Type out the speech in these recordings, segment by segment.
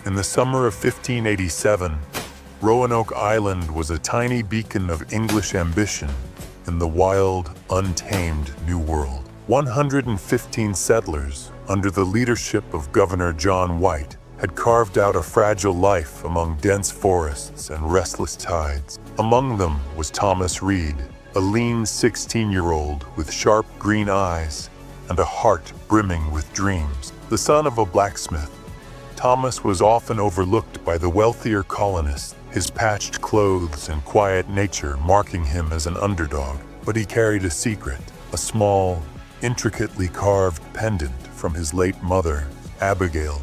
In the summer of 1587, Roanoke Island was a tiny beacon of English ambition in the wild, untamed New World. 115 settlers, under the leadership of Governor John White, had carved out a fragile life among dense forests and restless tides. Among them was Thomas Reed, a lean 16-year-old with sharp green eyes and a heart brimming with dreams. The son of a blacksmith, Thomas was often overlooked by the wealthier colonists, his patched clothes and quiet nature marking him as an underdog. But he carried a secret, a small, intricately carved pendant from his late mother, Abigail,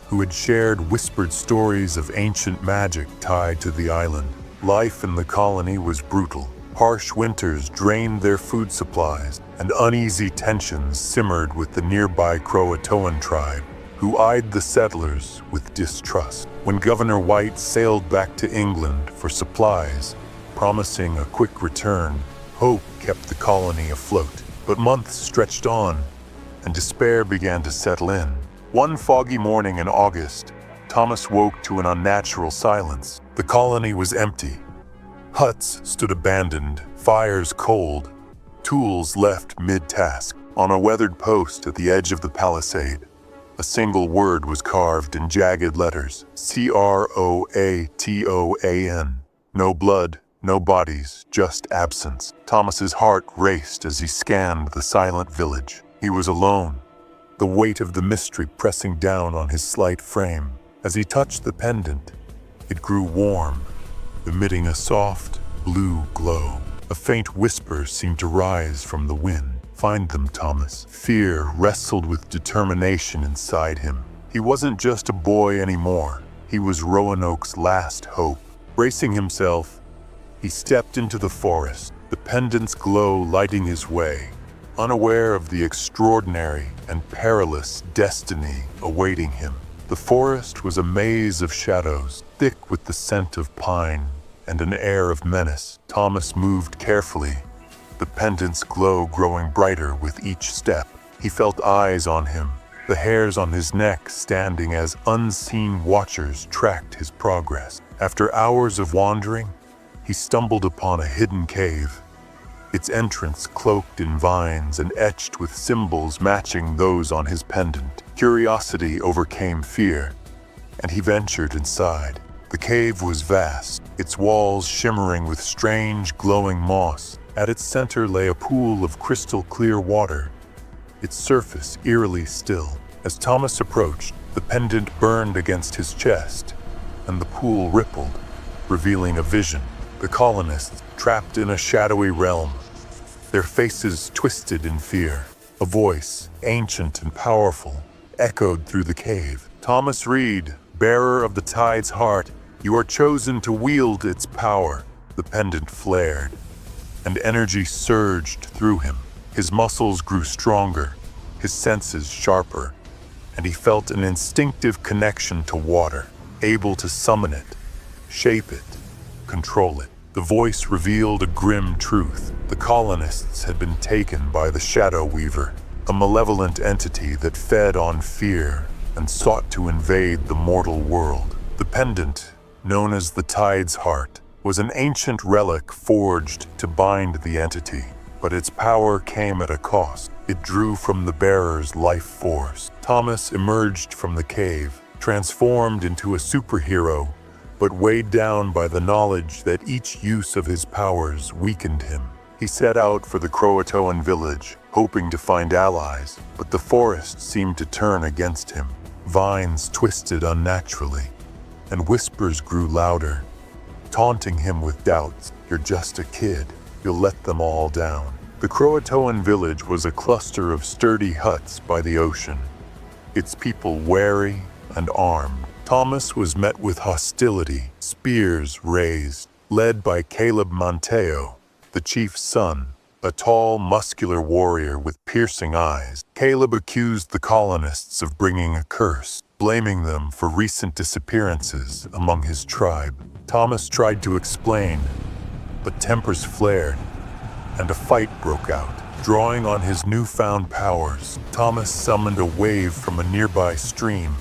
who had shared whispered stories of ancient magic tied to the island. Life in the colony was brutal. Harsh winters drained their food supplies, and uneasy tensions simmered with the nearby Croatoan tribe, who eyed the settlers with distrust. When Governor White sailed back to England for supplies, promising a quick return, hope kept the colony afloat. But months stretched on, and despair began to settle in. One foggy morning in August, Thomas woke to an unnatural silence. The colony was empty. Huts stood abandoned, fires cold, tools left mid-task. On a weathered post at the edge of the palisade, a single word was carved in jagged letters: Croatoan. No blood, no bodies, just absence. Thomas's heart raced as he scanned the silent village. He was alone, the weight of the mystery pressing down on his slight frame. As he touched the pendant, it grew warm, emitting a soft, blue glow. A faint whisper seemed to rise from the wind. Find them, Thomas. Fear wrestled with determination inside him. He wasn't just a boy anymore. He was Roanoke's last hope. Bracing himself, he stepped into the forest, the pendant's glow lighting his way, unaware of the extraordinary and perilous destiny awaiting him. The forest was a maze of shadows, thick with the scent of pine and an air of menace. Thomas moved carefully, the pendant's glow growing brighter with each step. He felt eyes on him, the hairs on his neck standing as unseen watchers tracked his progress. After hours of wandering, he stumbled upon a hidden cave, its entrance cloaked in vines and etched with symbols matching those on his pendant. Curiosity overcame fear, and he ventured inside. The cave was vast, its walls shimmering with strange, glowing moss. At its center lay a pool of crystal-clear water, its surface eerily still. As Thomas approached, the pendant burned against his chest, and the pool rippled, revealing a vision. The colonists, trapped in a shadowy realm, their faces twisted in fear. A voice, ancient and powerful, echoed through the cave. Thomas Reed, bearer of the tide's heart, you are chosen to wield its power. The pendant flared, and energy surged through him. His muscles grew stronger, his senses sharper, and he felt an instinctive connection to water, able to summon it, shape it, control it. The voice revealed a grim truth. The colonists had been taken by the Shadow Weaver, a malevolent entity that fed on fear and sought to invade the mortal world. The pendant, known as the Tide's Heart, was an ancient relic forged to bind the entity, but its power came at a cost. It drew from the bearer's life force. Thomas emerged from the cave, transformed into a superhero, but weighed down by the knowledge that each use of his powers weakened him. He set out for the Croatoan village, hoping to find allies, but the forest seemed to turn against him. Vines twisted unnaturally, and whispers grew louder, taunting him with doubts. You're just a kid. You'll let them all down. The Croatoan village was a cluster of sturdy huts by the ocean, its people wary and armed. Thomas was met with hostility, spears raised, led by Caleb Monteo, the chief's son, a tall, muscular warrior with piercing eyes. Caleb accused the colonists of bringing a curse, blaming them for recent disappearances among his tribe. Thomas tried to explain, but tempers flared, and a fight broke out. Drawing on his newfound powers, Thomas summoned a wave from a nearby stream,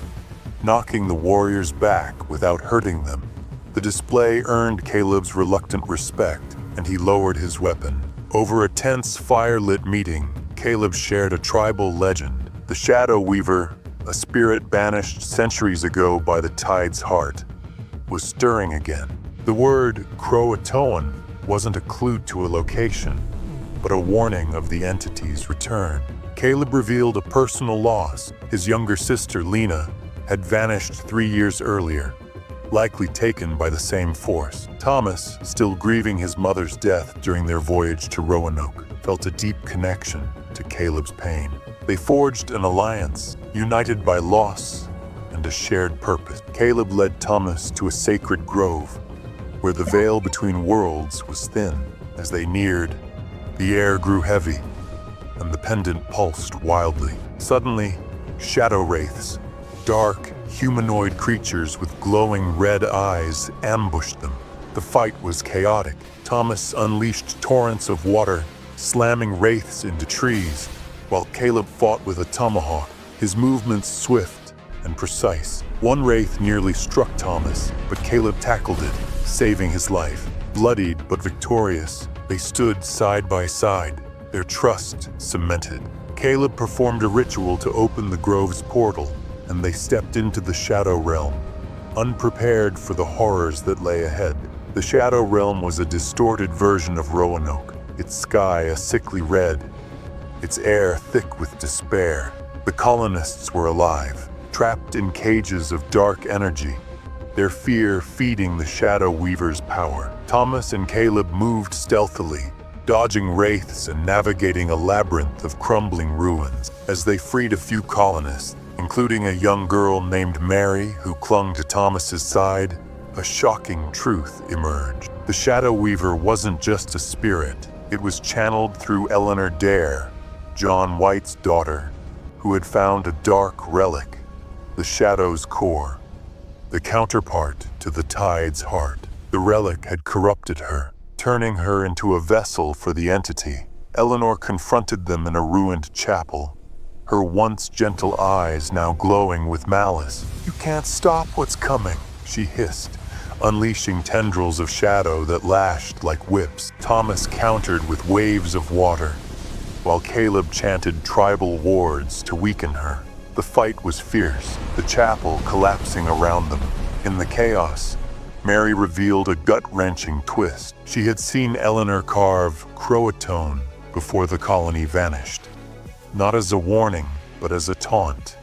knocking the warriors back without hurting them. The display earned Caleb's reluctant respect, and he lowered his weapon. Over a tense, fire-lit meeting, Caleb shared a tribal legend. The Shadow Weaver, a spirit banished centuries ago by the tide's heart, was stirring again. The word Croatoan wasn't a clue to a location, but a warning of the entity's return. Caleb revealed a personal loss. His younger sister, Lena, had vanished 3 years earlier, likely taken by the same force. Thomas, still grieving his mother's death during their voyage to Roanoke, felt a deep connection to Caleb's pain. They forged an alliance, united by loss and a shared purpose. Caleb led Thomas to a sacred grove, where the veil between worlds was thin. As they neared, the air grew heavy, and the pendant pulsed wildly. Suddenly, shadow wraiths, dark, humanoid creatures with glowing red eyes, ambushed them. The fight was chaotic. Thomas unleashed torrents of water, slamming wraiths into trees, while Caleb fought with a tomahawk, his movements swift and precise. One wraith nearly struck Thomas, but Caleb tackled it, saving his life. Bloodied but victorious, they stood side by side, their trust cemented. Caleb performed a ritual to open the grove's portal, and they stepped into the Shadow Realm, unprepared for the horrors that lay ahead. The Shadow Realm was a distorted version of Roanoke, its sky a sickly red, its air thick with despair. The colonists were alive, trapped in cages of dark energy, their fear feeding the Shadow Weaver's power. Thomas and Caleb moved stealthily, dodging wraiths and navigating a labyrinth of crumbling ruins. As they freed a few colonists, including a young girl named Mary who clung to Thomas's side, a shocking truth emerged. The Shadow Weaver wasn't just a spirit. It was channeled through Eleanor Dare, John White's daughter, who had found a dark relic, the Shadow's core, the counterpart to the tide's heart. The relic had corrupted her, turning her into a vessel for the entity. Eleanor confronted them in a ruined chapel, her once gentle eyes now glowing with malice. "You can't stop what's coming," she hissed, unleashing tendrils of shadow that lashed like whips. Thomas countered with waves of water, while Caleb chanted tribal wards to weaken her. The fight was fierce, the chapel collapsing around them. In the chaos, Mary revealed a gut-wrenching twist. She had seen Eleanor carve Croatoan before the colony vanished. Not as a warning, but as a taunt,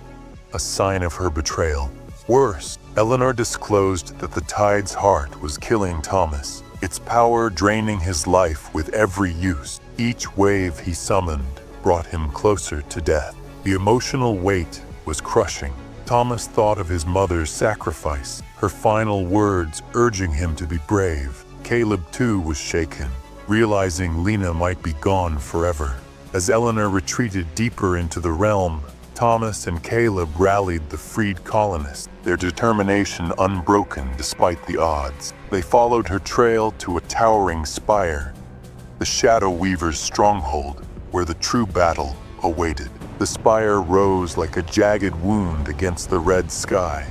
a sign of her betrayal. Worse, Eleanor disclosed that the tide's heart was killing Thomas, its power draining his life with every use. Each wave he summoned brought him closer to death. The emotional weight was crushing. Thomas thought of his mother's sacrifice, her final words urging him to be brave. Caleb too was shaken, realizing Lena might be gone forever. As Eleanor retreated deeper into the realm, Thomas and Caleb rallied the freed colonists, their determination unbroken despite the odds. They followed her trail to a towering spire, the Shadow Weaver's stronghold, where the true battle awaited. The spire rose like a jagged wound against the red sky,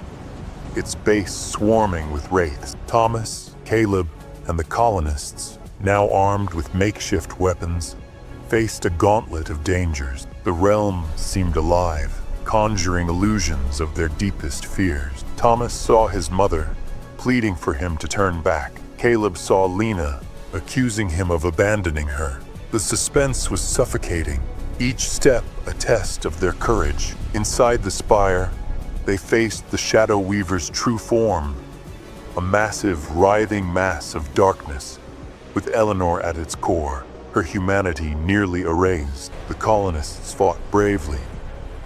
its base swarming with wraiths. Thomas, Caleb, and the colonists, now armed with makeshift weapons, faced a gauntlet of dangers. The realm seemed alive, conjuring illusions of their deepest fears. Thomas saw his mother, pleading for him to turn back. Caleb saw Lena, accusing him of abandoning her. The suspense was suffocating, each step a test of their courage. Inside the spire, they faced the Shadow Weaver's true form, a massive, writhing mass of darkness, with Eleanor at its core, her humanity nearly erased. The colonists fought bravely,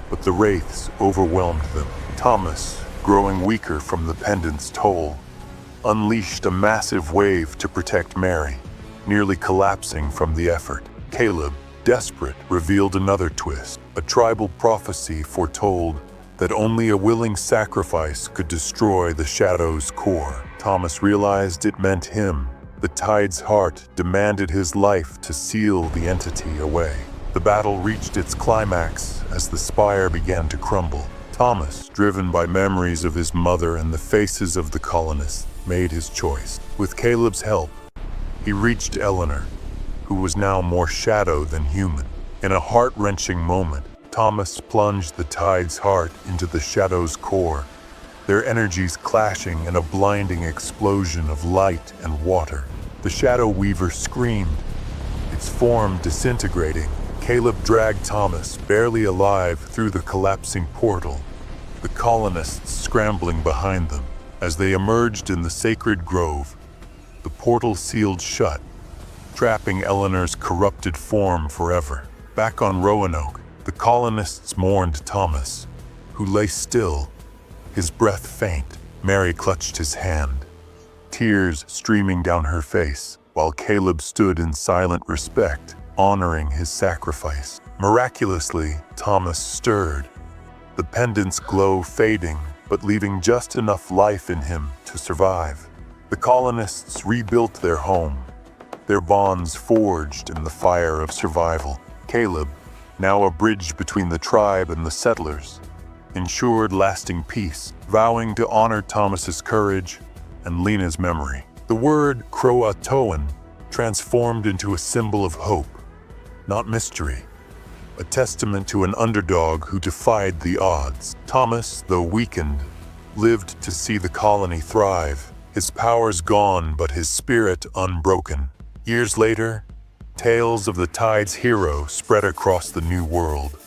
but the wraiths overwhelmed them. Thomas, growing weaker from the pendant's toll, unleashed a massive wave to protect Mary, nearly collapsing from the effort. Caleb, desperate, revealed another twist. A tribal prophecy foretold that only a willing sacrifice could destroy the Shadow's core. Thomas realized it meant him. The tide's heart demanded his life to seal the entity away. The battle reached its climax as the spire began to crumble. Thomas, driven by memories of his mother and the faces of the colonists, made his choice. With Caleb's help, he reached Eleanor, who was now more shadow than human. In a heart-wrenching moment, Thomas plunged the tide's heart into the shadow's core, their energies clashing in a blinding explosion of light and water. The Shadow Weaver screamed, its form disintegrating. Caleb dragged Thomas, barely alive, through the collapsing portal, the colonists scrambling behind them. As they emerged in the sacred grove, the portal sealed shut, trapping Eleanor's corrupted form forever. Back on Roanoke, the colonists mourned Thomas, who lay still, his breath faint. Mary clutched his hand, tears streaming down her face, while Caleb stood in silent respect, honoring his sacrifice. Miraculously, Thomas stirred, the pendant's glow fading, but leaving just enough life in him to survive. The colonists rebuilt their home, their bonds forged in the fire of survival. Caleb, now a bridge between the tribe and the settlers, ensured lasting peace, vowing to honor Thomas's courage and Lena's memory. The word Croatoan transformed into a symbol of hope, not mystery, a testament to an underdog who defied the odds. Thomas, though weakened, lived to see the colony thrive, his powers gone but his spirit unbroken. Years later, tales of the tide's hero spread across the New World,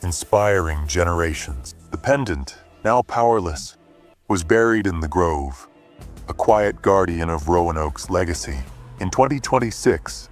inspiring generations. The pendant, now powerless, was buried in the grove, a quiet guardian of Roanoke's legacy. In 2026,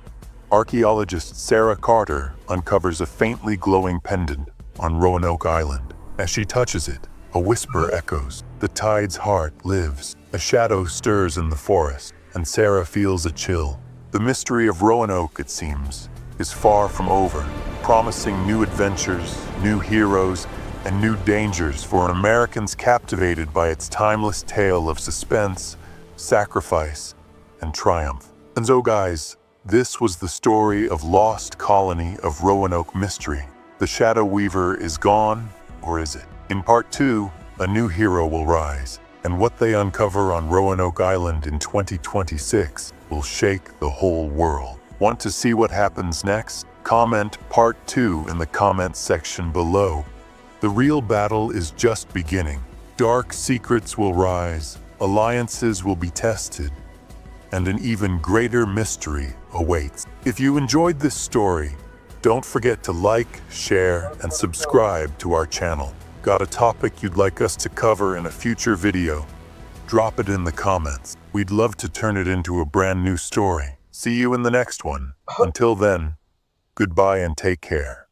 archaeologist Sarah Carter uncovers a faintly glowing pendant on Roanoke Island. As she touches it, a whisper echoes. The tide's heart lives. A shadow stirs in the forest, and Sarah feels a chill. The mystery of Roanoke, it seems, is far from over, promising new adventures, new heroes, and new dangers for Americans captivated by its timeless tale of suspense, sacrifice, and triumph. And so guys, this was the story of Lost Colony of Roanoke mystery. The Shadow Weaver is gone, or is it? In part 2, a new hero will rise, and what they uncover on Roanoke Island in 2026 will shake the whole world. Want to see what happens next? Comment part 2 in the comments section below. The real battle is just beginning. Dark secrets will rise, alliances will be tested, and an even greater mystery awaits. If you enjoyed this story, don't forget to like, share, and subscribe to our channel. Got a topic you'd like us to cover in a future video? Drop it in the comments. We'd love to turn it into a brand new story. See you in the next one. Until then, goodbye and take care.